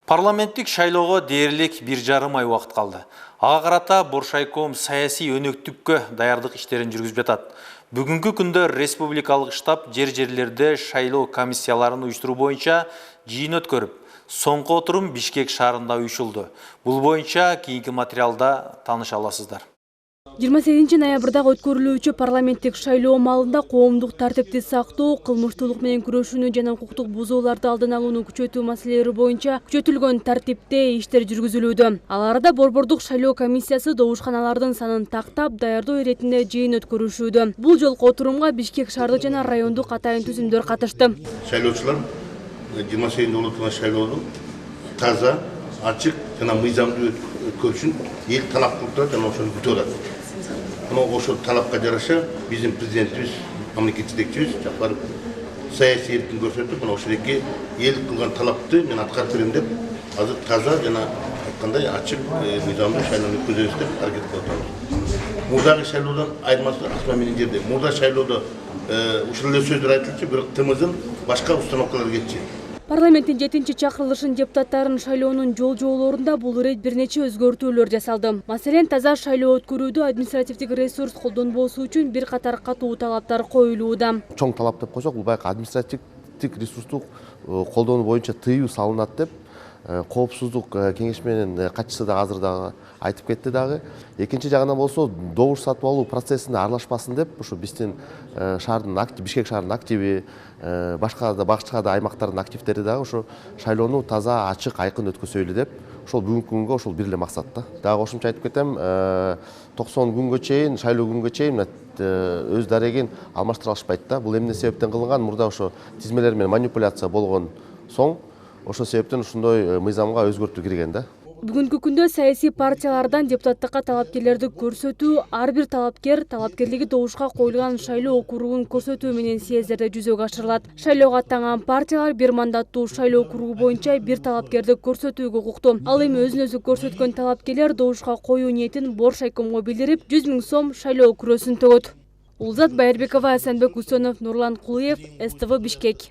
Парламенттик шайлоого дээрлик 1,5 ай убакыт калды. Ага карата Боршайком саясий өнөктүккө даярдык иштерин жүргүзүп жатат. Бүгүнкү күндө республикалык штаб жер-жерлерде шайлоо комиссияларын уюштуруу боюнча жыйын өткөрүп, соңку отурум Бишкек шаарында уюшулду. Бул боюнча кийинки материалда тааныша аласыздар. 28 ноябрда өткөрүлүүчү парламенттик шайлоо маалында коомдук тартипти сактоо, кылмыштуулук менен күрөшүүнү жана укуктук бузууларды алдын алууну күчөтүү маселелери боюнча күчөтүлгөн тартипте иштер жүргүзүлүүдө. Ал арада борбордук шайлоо комиссиясы добушканалардын санын тактап, даярдоо иретинде жыйын өткөрүшүүдө. Бул жолку отурумга Бишкек шаардык жана райондук атайын түзүмдөр катышты. Шайлоочулар 28 болуп шайлоодун таза, ачык жана мыйзамдуу өткөрүш үчүн эл талап кылып турат жана ошону күтүп атат. Ошол талапка жараша биздин президентибиз, мамлекет жетекчибиз барып саясий эркин көрсөтүп, ошондой эл кылган талапты мен аткарып берем деп, азыр таза жана айткандай ачык мыйзамдуу шайлоону өткөзөбүз деп аракет кылып атабыз. Мурдагы шайлоодон айырмасы асма менен жерде. Мурда шайлоодо ушул эле сөздөр айтылчу, бирок ТМЗдын башка установкалары кетчү. Парламенттин 7-чи чакырылышын депутаттарын шайлоонун жол-жоолорунда бул ирет бир нече өзгөртүүлөр жасалды. Маселен, таза шайлоо өткөрүүдө административдик ресурс колдонбосу үчүн бир катар катуу талаптар коюлууда. Чоң талап деп койсок, бул баягы административдик ресурстук колдонуу боюнча тыюу салынат деп коопсуздук кеңешменин катчысы да азыр дагы айтып кетти дагы. Экинчи жагынан болсо, добуш сатып алуу процессине аралашпасын деп, ушу биздин шаардын актив, Бишкек шаарынын активи, башка да аймактардын активдери дагы ушу шайлоону таза, ачык, айкын өткөзөлү деп, ошол бүгүнкү күнгө ошол бир эле максат да. Дагы кошумча айтып кетем, 90 күнгө чейин, шайлоо күнгө чейин өз дарегин алмаштыра алышпайт да. Бул эмне себептен кылынган? Мурда ошо тизмелер менен манипуляция болгон соң, ошол себептен ушундай мыйзамга өзгөртүү кирген да. Бүгүнкү күндө саясий партиялардан депутаттыкка талапкерлерди көрсөтүү, ар бир талапкер талапкерлиги добушка коюлган шайлоо округун көрсөтүү менен съездерде жүзөгө ашырылат. Шайлоого аттанган партиялар бир мандаттуу шайлоо округу боюнча бир талапкерди көрсөтүүгө укуктуу. Ал эми өзүн өзү көрсөткөн талапкерлер добушка коюу ниетин Боршайкомго билдирип, 100 000 сом шайлоо күрөсүн төгөт. Улзат Байырбекова, Асанбек Усонов, Нурлан Кулуев, СТВ Бишкек.